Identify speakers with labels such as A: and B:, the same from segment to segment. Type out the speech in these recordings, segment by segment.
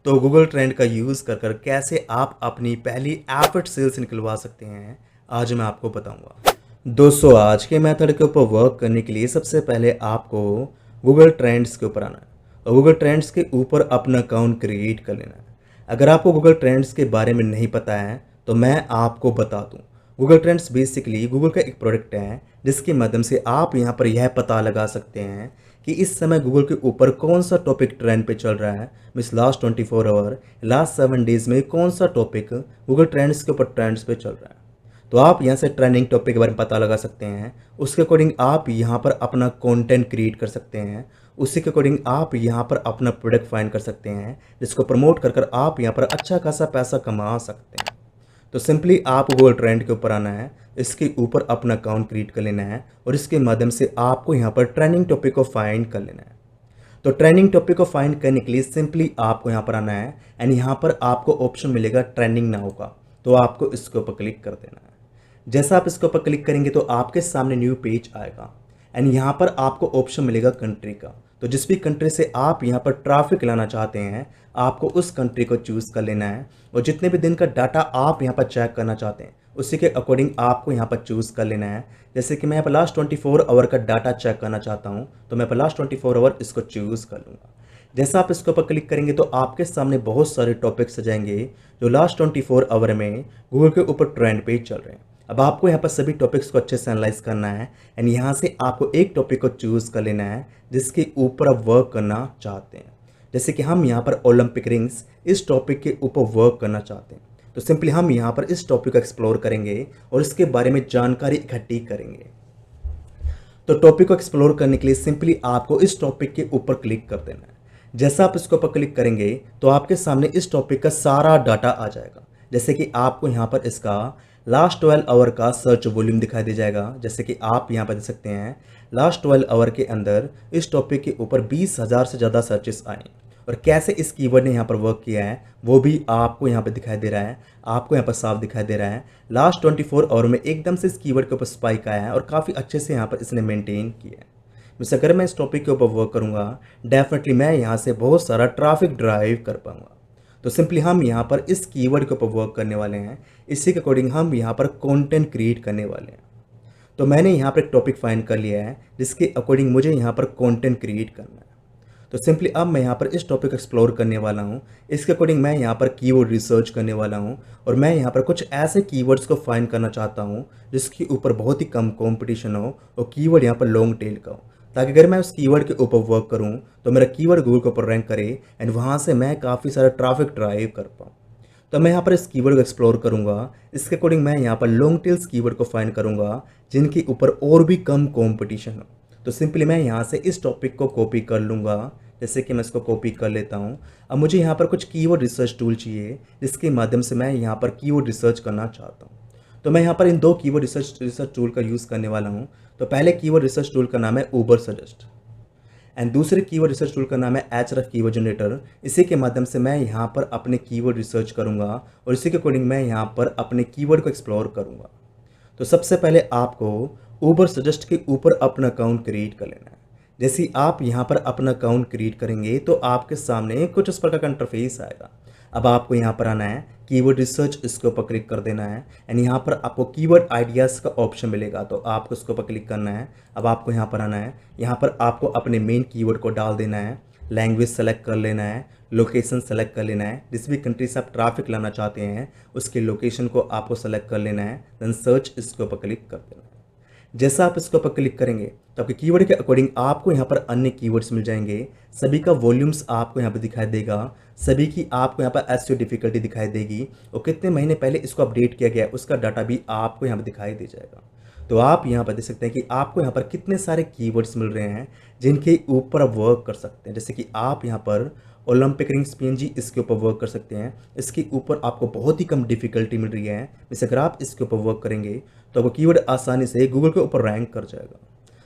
A: तो Google trend का use कर कर कैसे आप अपनी पहली एफर्ट सेल्स निकलवा सकते हैं, आज मैं आपको बताऊंगा। दोस्तों, आज के मेथड के ऊपर वर्क करने के लिए सबसे पहले आपको गूगल ट्रेंड्स के ऊपर आना है और गूगल ट्रेंड्स के ऊपर अपना अकाउंट क्रिएट कर लेना है। अगर आपको गूगल ट्रेंड्स के बारे में नहीं पता है तो मैं आपको बता दूं। गूगल ट्रेंड्स बेसिकली गूगल का एक प्रोडक्ट है जिसके माध्यम से आप यहां पर यह पता लगा सकते हैं कि इस समय गूगल के ऊपर कौन सा टॉपिक ट्रेंड पे चल रहा है। Miss last 24 hour, last 7 days में कौन सा टॉपिक गूगल ट्रेंड्स के ऊपर ट्रेंड्स पे चल रहा है। तो आप यहाँ से ट्रेंडिंग टॉपिक के बारे में पता लगा सकते हैं। उसके अकॉर्डिंग आप यहाँ पर अपना कंटेंट क्रिएट कर सकते हैं। उसी के अकॉर्डिंग आप यहाँ पर अपना प्रोडक्ट फाइंड कर सकते हैं जिसको प्रमोट कर कर आप यहाँ पर अच्छा खासा पैसा कमा सकते हैं। तो सिंपली आप गूगल ट्रेंड के ऊपर आना है, इसके ऊपर अपना अकाउंट क्रिएट कर लेना है और इसके माध्यम से आपको यहाँ पर ट्रेंडिंग टॉपिक को फाइंड कर लेना है। तो ट्रेंडिंग टॉपिक को फाइंड करने के लिए सिंपली आपको यहाँ पर आना है एंड यहाँ पर आपको ऑप्शन मिलेगा ट्रेंडिंग नाउ का। तो आपको इसके ऊपर क्लिक कर देना है। जैसा आप इसके ऊपर क्लिक करेंगे तो आपके सामने न्यू पेज आएगा एंड यहाँ पर आपको ऑप्शन मिलेगा कंट्री का। तो जिस भी कंट्री से आप यहाँ पर ट्रैफिक लाना चाहते हैं आपको उस कंट्री को चूज़ कर लेना है और जितने भी दिन का डाटा आप यहाँ पर चेक करना चाहते हैं उसी के अकॉर्डिंग आपको यहाँ पर चूज़ कर लेना है। जैसे कि मैं यहाँ पर लास्ट 24 आवर का डाटा चेक करना चाहता हूँ तो मैं पर लास्ट 24 आवर इसको चूज़ कर लूँगा। जैसा आप इसके ऊपर क्लिक करेंगे तो आपके सामने बहुत सारे टॉपिक्स आ जाएंगे जो लास्ट 24 आवर में गूगल के ऊपर ट्रेंड पे चल रहे हैं। अब आपको यहाँ पर सभी टॉपिक्स को अच्छे से एनालाइज करना है एंड यहाँ से आपको एक टॉपिक को चूज़ कर लेना है जिसके ऊपर आप वर्क करना चाहते हैं। जैसे कि हम यहाँ पर ओलंपिक रिंग्स इस टॉपिक के ऊपर वर्क करना चाहते हैं तो सिंपली हम यहाँ पर इस टॉपिक को एक्सप्लोर करेंगे और इसके बारे में जानकारी इकट्ठी करेंगे। तो टॉपिक को एक्सप्लोर करने के लिए सिंपली आपको इस टॉपिक के ऊपर क्लिक कर देना है। जैसा आप इसके ऊपर क्लिक करेंगे तो आपके सामने इस टॉपिक का सारा डाटा आ जाएगा। जैसे कि आपको यहाँ पर इसका लास्ट 12 आवर का सर्च वॉल्यूम दिखाई दे जाएगा। जैसे कि आप यहाँ पर देख सकते हैं लास्ट 12 आवर के अंदर इस टॉपिक के ऊपर 20,000 से ज़्यादा सर्चेस आए और कैसे इस कीवर्ड ने यहाँ पर वर्क किया है वो भी आपको यहाँ पर दिखाई दे रहा है। आपको यहाँ पर साफ दिखाई दे रहा है लास्ट 24 आवर में एकदम से इस कीवर्ड के ऊपर स्पाइक आया है और काफ़ी अच्छे से यहाँ पर इसने मेंटेन किया है। मिस अगर मैं इस टॉपिक के ऊपर वर्क करूँगा डेफिनेटली मैं यहाँ से बहुत सारा ट्रैफिक ड्राइव कर पाऊँगा। तो सिंपली हम यहाँ पर इस कीवर्ड के ऊपर वर्क करने वाले हैं। इसी के अकॉर्डिंग हम यहाँ पर कंटेंट क्रिएट करने वाले हैं। तो मैंने यहाँ पर एक टॉपिक फाइंड कर लिया है जिसके अकॉर्डिंग मुझे यहाँ पर कंटेंट क्रिएट करना है। तो सिंपली अब मैं यहाँ पर इस टॉपिक एक्सप्लोर करने वाला हूँ। इसके अकॉर्डिंग मैं यहाँ पर कीवर्ड रिसर्च करने वाला हूँ और मैं यहाँ पर कुछ ऐसे कीवर्ड्स को फाइंड करना चाहता हूँ जिसके ऊपर बहुत ही कम कंपटीशन हो और कीवर्ड यहाँ पर लॉन्ग टेल का हो, ताकि अगर मैं उस कीवर्ड के ऊपर वर्क करूँ तो मेरा कीवर्ड गूगल के ऊपर रैंक करे एंड वहाँ से मैं काफ़ी सारा ट्रैफिक ड्राइव कर पाऊँ। तो मैं यहाँ पर इस कीवर्ड को एक्सप्लोर करूँगा। इसके अकॉर्डिंग मैं यहाँ पर लॉन्ग टेल्स कीवर्ड को फाइंड करूँगा जिनके ऊपर और भी कम कंपटीशन हो। तो सिंपली मैं यहाँ से इस टॉपिक को कॉपी कर लूँगा। जैसे कि मैं इसको कॉपी कर लेता हूँ। अब मुझे यहाँ पर कुछ कीवर्ड रिसर्च टूल चाहिए जिसके माध्यम से मैं यहाँ पर कीवर्ड रिसर्च करना चाहता हूँ। तो मैं यहाँ पर इन दो कीवर्ड रिसर्च टूल का यूज़ करने वाला हूँ। तो पहले कीवर्ड रिसर्च टूल का नाम है उबर सजेस्ट एंड दूसरे कीवर्ड रिसर्च टूल का नाम है एचआरएफ कीवर्ड जनरेटर। इसी के माध्यम से मैं यहाँ पर अपने कीवर्ड रिसर्च करूँगा और इसी के अकॉर्डिंग मैं यहाँ पर अपने कीवर्ड को एक्सप्लोर करूँगा। तो सबसे पहले आपको उबर सजेस्ट के ऊपर अपना अकाउंट क्रिएट कर लेना है। जैसे ही आप यहाँ पर अपना अकाउंट क्रिएट करेंगे तो आपके सामने कुछ इस प्रकार का इंटरफेस आएगा। अब आपको यहाँ पर आना है कीवर्ड रिसर्च, इसके ऊपर क्लिक कर देना है एंड यहाँ पर आपको कीवर्ड आइडियाज़ का ऑप्शन मिलेगा तो आपको इसके ऊपर क्लिक करना है। अब आपको यहाँ पर आना है, यहाँ पर आपको अपने मेन कीवर्ड को डाल देना है, लैंग्वेज सेलेक्ट कर लेना है, लोकेशन सेलेक्ट कर लेना है। जिस भी कंट्री से आप ट्रैफिक लाना चाहते हैं उसके लोकेशन को आपको सेलेक्ट कर लेना है, देन सर्च इसके ऊपर क्लिक कर देना है। जैसा आप इसके ऊपर क्लिक करेंगे तो आपके कीवर्ड के अकॉर्डिंग आपको यहाँ पर अन्य कीवर्ड्स मिल जाएंगे। सभी का वॉल्यूम्स आपको यहाँ पर दिखाई देगा, सभी की आपको यहाँ पर एसईओ डिफिकल्टी दिखाई देगी और कितने महीने पहले इसको अपडेट किया गया है उसका डाटा भी आपको यहाँ पर दिखाई दे जाएगा। तो आप यहाँ पर देख सकते हैं कि आपको यहाँ पर कितने सारे कीवर्ड्स मिल रहे हैं जिनके ऊपर आप वर्क कर सकते हैं। जैसे कि आप यहाँ पर ओलंपिक रिंग्स पीएनजी इसके ऊपर वर्क कर सकते हैं। इसके ऊपर आपको बहुत ही कम डिफिकल्टी मिल रही है। वैसे अगर आप इसके ऊपर वर्क करेंगे तो आपको कीवर्ड आसानी से गूगल के ऊपर रैंक कर जाएगा।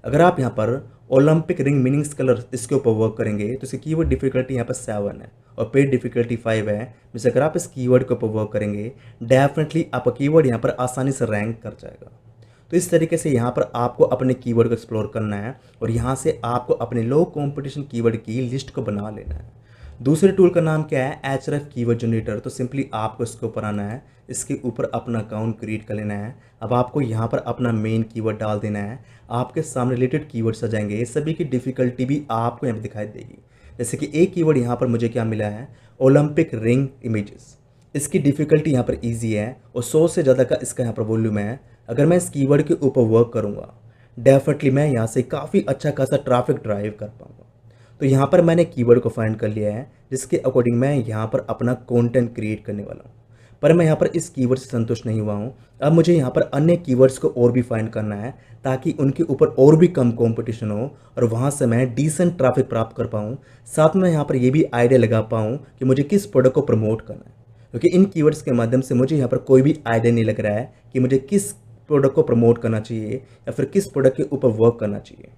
A: अगर आप यहाँ पर ओलंपिक रिंग मीनिंग्स कलर इसके ऊपर वर्क करेंगे तो इसकी कीवर्ड डिफिकल्टी यहाँ पर 7 है और पेड डिफिकल्टी 5 है। वैसे अगर आप इस कीवर्ड के ऊपर वर्क करेंगे डेफिनेटली आपका कीवर्ड यहाँ पर आसानी से रैंक कर जाएगा। तो इस तरीके से यहाँ पर आपको अपने कीवर्ड को एक्सप्लोर करना है और यहाँ से आपको अपने लो कंपटीशन कीवर्ड की लिस्ट को बना लेना है। दूसरे टूल का नाम क्या है, एचआरएफ कीवर्ड जनरेटर। तो सिंपली आपको इसके ऊपर आना है, इसके ऊपर अपना अकाउंट क्रिएट कर लेना है। अब आपको यहाँ पर अपना मेन कीवर्ड डाल देना है। आपके सामने रिलेटेड कीवर्ड्स आ जाएंगे, सभी की डिफिकल्टी भी आपको यहाँ पर दिखाई देगी। जैसे कि एक कीवर्ड यहाँ पर मुझे क्या मिला है, ओलंपिक रिंग इमेजेस। इसकी डिफिकल्टी यहाँ पर ईजी है और 100 से ज़्यादा का इसका यहाँ पर वॉल्यूम है। अगर मैं इस कीवर्ड के ऊपर वर्क करूँगा, डेफिनेटली मैं यहाँ से काफ़ी अच्छा खासा ट्रैफिक ड्राइव कर पाऊँगा। तो यहाँ पर मैंने कीवर्ड को फाइंड कर लिया है, जिसके अकॉर्डिंग मैं यहाँ पर अपना कंटेंट क्रिएट करने वाला हूँ। पर मैं यहाँ पर इस कीवर्ड से संतुष्ट नहीं हुआ हूँ। अब मुझे यहाँ पर अन्य कीवर्ड्स को और भी फाइंड करना है, ताकि उनके ऊपर और भी कम कंपटीशन हो और वहाँ से मैं डिसेंट ट्रैफिक प्राप्त कर पाऊँ। साथ में यहाँ पर ये भी आइडिया लगा पाऊँ कि मुझे किस प्रोडक्ट को प्रमोट करना है, क्योंकि इन कीवर्ड्स के माध्यम से मुझे यहाँ पर कोई भी आइडिया नहीं लग रहा है कि मुझे किस प्रोडक्ट को प्रमोट करना चाहिए या फिर किस प्रोडक्ट के ऊपर वर्क करना चाहिए।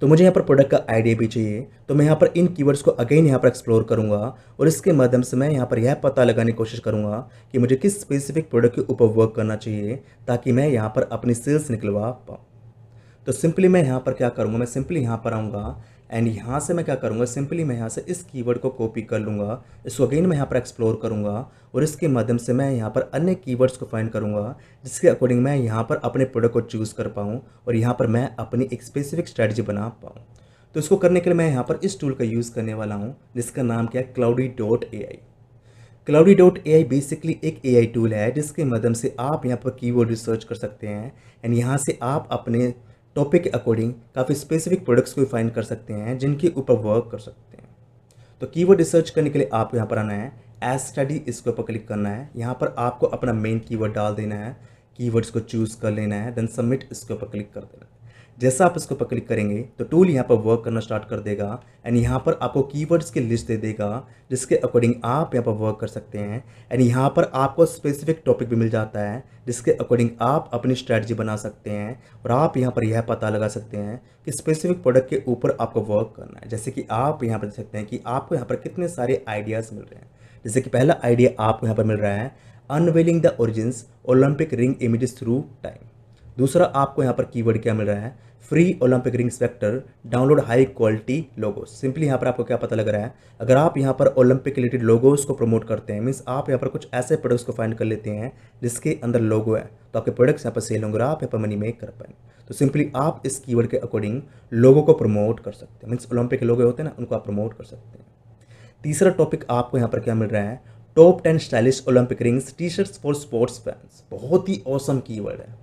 A: तो मुझे यहाँ पर प्रोडक्ट का आइडिया भी चाहिए। तो मैं यहाँ पर इन कीवर्ड्स को अगेन यहाँ पर एक्सप्लोर करूँगा और इसके माध्यम से मैं यहाँ पर यह पता लगाने की कोशिश करूँगा कि मुझे किस स्पेसिफिक प्रोडक्ट के ऊपर वर्क करना चाहिए, ताकि मैं यहाँ पर अपनी सेल्स निकलवा पाऊँ। तो सिंपली मैं यहाँ पर क्या करूँगा, मैं सिंपली यहाँ पर आऊँगा एंड यहाँ से मैं क्या करूँगा, सिंपली मैं यहाँ से इस कीवर्ड को कॉपी कर लूँगा, इसको अगेन मैं यहाँ पर एक्सप्लोर करूँगा और इसके माध्यम से मैं यहाँ पर अन्य कीवर्ड्स को फाइंड करूँगा, जिसके अकॉर्डिंग मैं यहाँ पर अपने प्रोडक्ट को चूज़ कर पाऊँ और यहाँ पर मैं अपनी एक स्पेसिफिक स्ट्रैटेजी बना पाऊँ। तो इसको करने के लिए मैं यहाँ पर इस टूल का यूज़ करने वाला हूँ, जिसका नाम क्या है, Cloudy.ai। Cloudy.ai बेसिकली एक AI टूल है, जिसके माध्यम से आप यहाँ पर कीवर्ड रिसर्च कर सकते हैं एंड यहाँ से आप अपने टॉपिक के अकॉर्डिंग काफ़ी स्पेसिफिक प्रोडक्ट्स को फाइंड कर सकते हैं, जिनके ऊपर वर्क कर सकते हैं। तो कीवर्ड रिसर्च करने के लिए आपको यहाँ पर आना है, एज स्टडी इसके ऊपर क्लिक करना है। यहाँ पर आपको अपना मेन कीवर्ड डाल देना है, कीवर्ड्स को चूज़ कर लेना है, देन सबमिट इसके ऊपर क्लिक कर देना है। जैसा आप इसके ऊपर क्लिक करेंगे तो टूल यहाँ पर वर्क करना स्टार्ट कर देगा एंड यहाँ पर आपको कीवर्ड्स की लिस्ट दे देगा, जिसके अकॉर्डिंग आप यहाँ पर वर्क कर सकते हैं। एंड यहाँ पर आपको स्पेसिफिक टॉपिक भी मिल जाता है, जिसके अकॉर्डिंग आप अपनी स्ट्रैटेजी बना सकते हैं और आप यहाँ पर यह पता लगा सकते हैं कि स्पेसिफिक प्रोडक्ट के ऊपर आपको वर्क करना है। जैसे कि आप यहाँ पर देख सकते हैं कि आपको यहाँ पर कितने सारे आइडियाज़ मिल रहे हैं। जैसे कि पहला आइडिया आपको यहाँ पर मिल रहा है, unveiling the origins Olympic ring images through time. दूसरा आपको यहाँ पर कीवर्ड क्या मिल रहा है, free Olympic ring spectre download high quality logos. Simply यहाँ पर आपको क्या पता लग रहा है, अगर आप यहाँ पर ओलंपिक रिलेटेड लोगोस को प्रमोट करते हैं, मीन्स आप यहाँ पर कुछ ऐसे प्रोडक्ट्स को फाइंड कर लेते हैं जिसके अंदर लोगो है, तो आपके प्रोडक्ट्स यहाँ पर सेल होंगे और आप यहाँ पर मनी मेक कर पाएंगे। तो सिंपली आप इस कीवर्ड के अकॉर्डिंग लोगों को प्रमोट कर सकते हैं, मीन्स ओलंपिक के लोगो होते हैं ना, उनको आप प्रमोट कर सकते हैं। तीसरा टॉपिक आपको यहाँ पर क्या मिल रहा है, top 10 stylish Olympic rings T shirts for sports fans. बहुत ही ऑसम कीवर्ड है।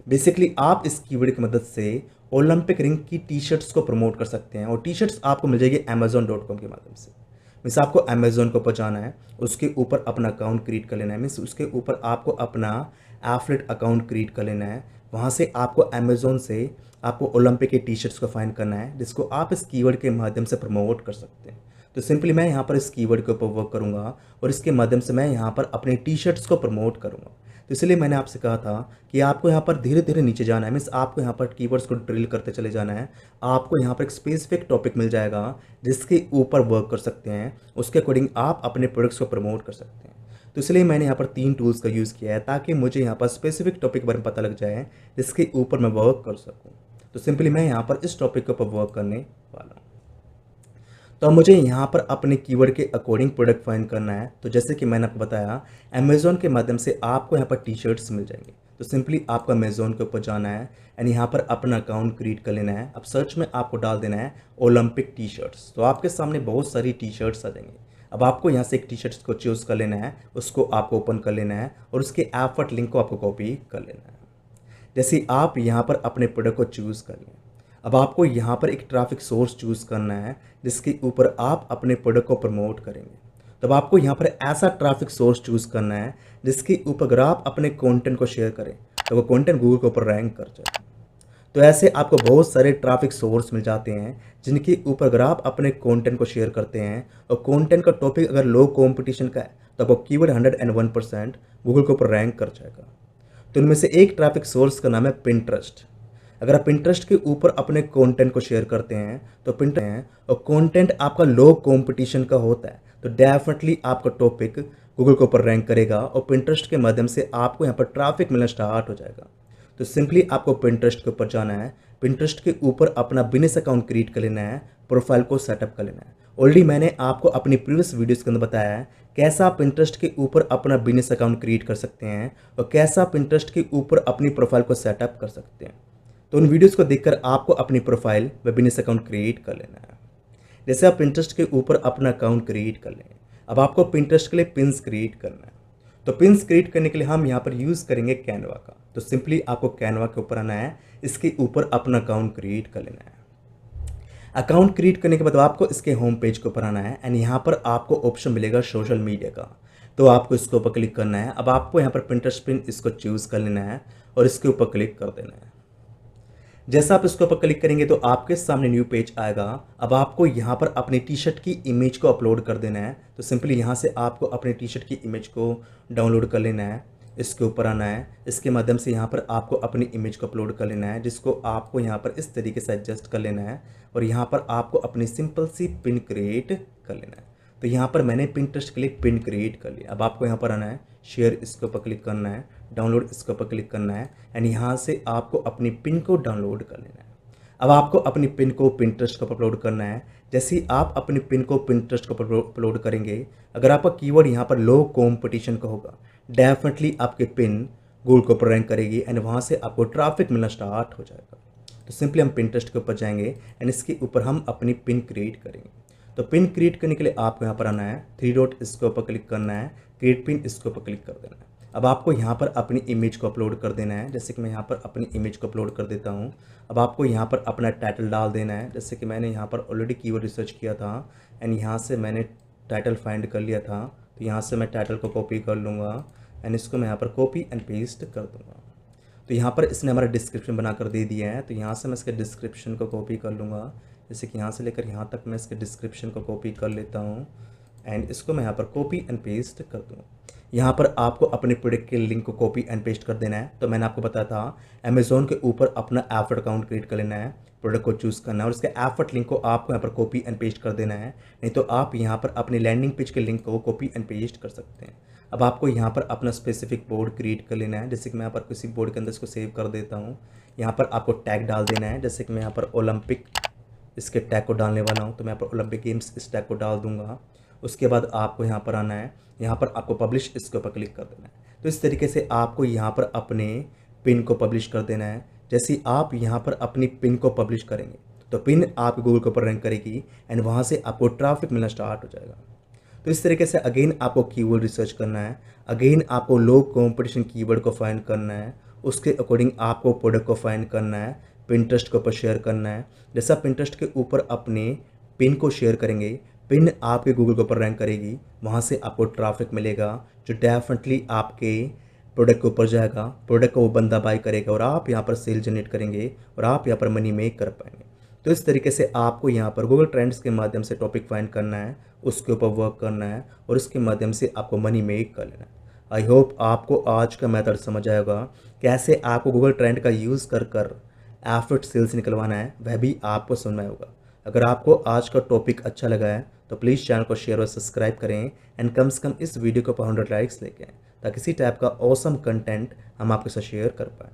A: बेसिकली आप इस कीवर्ड की मदद से ओलंपिक रिंग की टी शर्ट्स को प्रमोट कर सकते हैं और टी शर्ट्स आपको मिल जाएगी Amazon.com के माध्यम से। मीन्स आपको अमेजोन के ऊपर जाना है, उसके ऊपर अपना अकाउंट क्रिएट कर लेना है, मीन्स उसके ऊपर आपको अपना एफिलिएट अकाउंट क्रिएट कर लेना है। वहाँ से आपको अमेजोन से आपको ओलंपिक के टी शर्ट्स को फाइंड करना है, जिसको आप इस कीवर्ड के माध्यम से प्रमोट कर सकते हैं। तो सिंपली मैं यहाँ पर इस कीवर्ड के ऊपर वर्क करूँगा और इसके माध्यम से मैं यहाँ पर अपने टी शर्ट्स को प्रमोट करूँगा। तो इसलिए मैंने आपसे कहा था कि आपको यहाँ पर धीरे धीरे नीचे जाना है, मीन्स आपको यहाँ पर कीवर्ड्स को ड्रिल करते चले जाना है। आपको यहाँ पर एक स्पेसिफिक टॉपिक मिल जाएगा जिसके ऊपर वर्क कर सकते हैं, उसके अकॉर्डिंग आप अपने प्रोडक्ट्स को प्रमोट कर सकते हैं। तो इसलिए मैंने यहाँ पर 3 टूल्स का यूज़ किया है, ताकि मुझे यहाँ पर स्पेसिफिक टॉपिक के बारे में पता लग जाए जिसके ऊपर मैं वर्क कर सकूँ। तो सिंपली मैं यहाँ पर इस टॉपिक के ऊपर वर्क करने वाला हूँ। तो अब मुझे यहाँ पर अपने कीवर्ड के अकॉर्डिंग प्रोडक्ट फाइंड करना है। तो जैसे कि मैंने आपको बताया, अमेज़ॉन के माध्यम से आपको यहाँ पर टी शर्ट्स मिल जाएंगे। तो सिंपली आपको अमेज़ॉन के ऊपर जाना है एंड यहाँ पर अपना अकाउंट क्रिएट कर लेना है। अब सर्च में आपको डाल देना है ओलंपिक टी शर्ट्स, तो आपके सामने बहुत सारी टी शर्ट्स आ जाएंगी। अब आपको यहाँ से एक टी शर्ट्स को चूज़ कर लेना है, उसको आपको ओपन कर लेना है और उसके एफर्ट लिंक को आपको कॉपी कर लेना है। जैसे आप यहाँ पर अपने प्रोडक्ट को चूज़ कर लें, अब आपको यहाँ पर एक ट्रैफिक सोर्स चूज़ करना है जिसके ऊपर आप अपने प्रोडक्ट को प्रमोट करेंगे। तब आपको यहाँ पर ऐसा ट्रैफिक सोर्स चूज़ करना है जिसके ऊपर अगर आप अपने कंटेंट को शेयर करें तो वो कंटेंट गूगल के ऊपर रैंक कर जाए। तो ऐसे आपको बहुत सारे ट्रैफिक सोर्स मिल जाते हैं जिनके ऊपर अगर आप अपने कंटेंट को शेयर करते हैं और कंटेंट का टॉपिक अगर लो कंपटीशन का है तो आपको कीवर्ड 101% गूगल के ऊपर रैंक कर जाएगा। तो इनमें से एक ट्रैफिक सोर्स का नाम है पिंटरेस्ट। अगर आप पिंटरेस्ट के ऊपर अपने कंटेंट को शेयर करते हैं तो पिंटरेस्ट और कंटेंट आपका लो कंपटीशन का होता है तो डेफिनेटली आपका टॉपिक गूगल के ऊपर रैंक करेगा और पिंटरेस्ट के माध्यम से आपको यहाँ पर ट्रैफिक मिलना स्टार्ट हो जाएगा। तो सिंपली आपको पिंटरेस्ट के ऊपर जाना है, पिंटरेस्ट के ऊपर अपना बिजनेस अकाउंट क्रिएट कर लेना है, प्रोफाइल को सेटअप कर लेना है ऑलरेडी मैंने आपको अपनी प्रीवियस वीडियोस के अंदर बताया है कैसा आप पिंटरेस्ट के ऊपर अपना बिजनेस अकाउंट क्रिएट कर सकते हैं और कैसा आप पिंटरेस्ट के ऊपर अपनी प्रोफाइल को सेटअप कर सकते हैं। तो उन वीडियोस को देखकर आपको अपनी प्रोफाइल व बिजनेस अकाउंट क्रिएट कर लेना है। जैसे आप पिंटरेस्ट के ऊपर अपना अकाउंट क्रिएट कर लें, अब आपको पिंटरेस्ट के लिए पिन्स क्रिएट करना है। तो पिन्स क्रिएट करने के लिए हम यहाँ पर यूज़ करेंगे कैनवा का। तो सिंपली आपको कैनवा के ऊपर आना है, इसके ऊपर अपना अकाउंट क्रिएट कर लेना है। अकाउंट क्रिएट करने के बाद आपको इसके होम पेज के ऊपर आना है एंड यहाँ पर आपको ऑप्शन मिलेगा सोशल मीडिया का। तो आपको इसके ऊपर क्लिक करना है। अब आपको यहाँ पर पिंटरेस्ट पिन इसको चूज़ कर लेना है और इसके ऊपर क्लिक कर देना है। जैसा आप इसके ऊपर क्लिक करेंगे तो आपके सामने न्यू पेज आएगा। अब आपको यहाँ पर अपनी टी शर्ट की इमेज को अपलोड कर देना है। तो सिंपली यहाँ से आपको अपनी टी शर्ट की इमेज को डाउनलोड कर लेना है, इसके ऊपर आना है। इसके माध्यम से यहाँ पर आपको अपनी इमेज को अपलोड कर लेना है, जिसको आपको यहाँ पर इस तरीके से एडजस्ट कर लेना है और यहाँ पर आपको अपनी सिंपल सी पिन क्रिएट कर लेना है। तो यहाँ पर मैंने पिंटरेस्ट के लिए पिन क्रिएट कर लिया। अब आपको यहाँ पर आना है, शेयर इसके ऊपर क्लिक करना है, डाउनलोड इसके ऊपर क्लिक करना है एंड यहाँ से आपको अपनी पिन को डाउनलोड कर लेना है। अब आपको अपनी पिन को पिंटरेस्ट को अपलोड करना है। जैसे ही आप अपनी पिन को पिंटरेस्ट को अपलोड करेंगे, अगर आपका कीवर्ड यहाँ पर लो कंपटीशन का होगा, डेफिनेटली आपके पिन गूगल के ऊपर रैंक करेगी एंड वहाँ से आपको ट्रैफिक मिलना स्टार्ट हो जाएगा। तो सिंपली हम पिंटरेस्ट के ऊपर जाएंगे एंड इसके ऊपर हम अपनी पिन क्रिएट करेंगे। तो पिन क्रिएट करने के लिए आपको यहाँ पर आना है, 3 डॉट इसके ऊपर क्लिक करना है, क्रिएट पिन इसके ऊपर क्लिक कर देना है। अब आपको यहाँ पर अपनी इमेज को अपलोड कर देना है। जैसे कि मैं यहाँ पर अपनी इमेज को अपलोड कर देता हूँ। अब आपको यहाँ पर अपना टाइटल डाल देना है। जैसे कि मैंने यहाँ पर ऑलरेडी कीवर्ड रिसर्च किया था एंड यहाँ से मैंने टाइटल फाइंड कर लिया था। तो यहाँ से मैं टाइटल को कॉपी कर लूँगा एंड इसको मैं यहाँ पर कॉपी एंड पेस्ट कर दूँगा। तो यहाँ पर इसने हमारा डिस्क्रिप्शन बनाकर दे दिया है। तो यहाँ से मैं इसके डिस्क्रिप्शन को कॉपी कर लूँगा। जैसे कि यहाँ से लेकर यहाँ तक मैं इसके डिस्क्रिप्शन को कॉपी कर लेता हूँ एंड इसको मैं यहाँ पर कॉपी एंड पेस्ट कर दूँ। यहाँ पर आपको अपने प्रोडक्ट के लिंक को कॉपी एंड पेस्ट कर देना है। तो मैंने आपको बताया था अमेज़ॉन के ऊपर अपना एफर्ट अकाउंट क्रिएट कर लेना है, प्रोडक्ट को चूज़ करना है और उसके एफर्ट लिंक को आपको यहाँ पर कॉपी एंड पेस्ट कर देना है। नहीं तो आप यहाँ पर अपनी लैंडिंग पेज के लिंक को कॉपी एंड पेस्ट कर सकते हैं। अब आपको यहाँ पर अपना स्पेसिफिक बोर्ड क्रिएट कर लेना है। जैसे कि मैं यहाँ पर किसी बोर्ड के अंदर इसको सेव कर देता हूँ। यहाँ पर आपको टैग डाल देना है। जैसे कि मैं यहाँ पर ओलंपिक इसके टैग को डालने वाला हूँ, तो मैं यहाँ पर ओलंपिक गेम्स इस टैग को डाल दूंगा। उसके बाद आपको यहाँ पर आना है, यहाँ पर आपको पब्लिश इसके ऊपर क्लिक कर देना है। तो इस तरीके से आपको यहाँ पर अपने पिन को पब्लिश कर देना है। जैसे ही आप यहाँ पर अपनी पिन को पब्लिश करेंगे तो पिन आप गूगल के ऊपर रैंक करेगी एंड वहाँ से आपको ट्रैफिक मिलना स्टार्ट हो जाएगा। तो इस तरीके से अगेन आपको कीवर्ड रिसर्च करना है, अगेन आपको लो कॉम्पिटिशन कीवर्ड को फाइंड करना है, उसके अकॉर्डिंग आपको प्रोडक्ट को फाइंड करना है, पिंटरेस्ट के ऊपर शेयर करना है। जैसा पिंटरेस्ट के ऊपर अपने पिन को शेयर करेंगे, पिन आपके गूगल के ऊपर रैंक करेगी, वहाँ से आपको ट्रैफिक मिलेगा जो डेफिनेटली आपके प्रोडक्ट के ऊपर जाएगा, प्रोडक्ट को वो बंदा बाय करेगा और आप यहाँ पर सेल जनरेट करेंगे और आप यहाँ पर मनी मेक कर पाएंगे। तो इस तरीके से आपको यहाँ पर गूगल ट्रेंड्स के माध्यम से टॉपिक फाइंड करना है, उसके ऊपर वर्क करना है और उसके माध्यम से आपको मनी मेक कर लेना है। आई होप आपको आज का मेथड समझ आएगा, कैसे आपको गूगल ट्रेंड का यूज़ कर कर एफर्ट सेल्स निकलवाना है, वह भी आपको सुनना होगा। अगर आपको आज का टॉपिक अच्छा लगा है तो प्लीज़ चैनल को शेयर और सब्सक्राइब करें एंड कम से कम इस वीडियो को 100 लाइक्स लेके आएं, ताकि इसी टाइप का ऑसम कंटेंट हम आपके साथ शेयर कर पाएँ।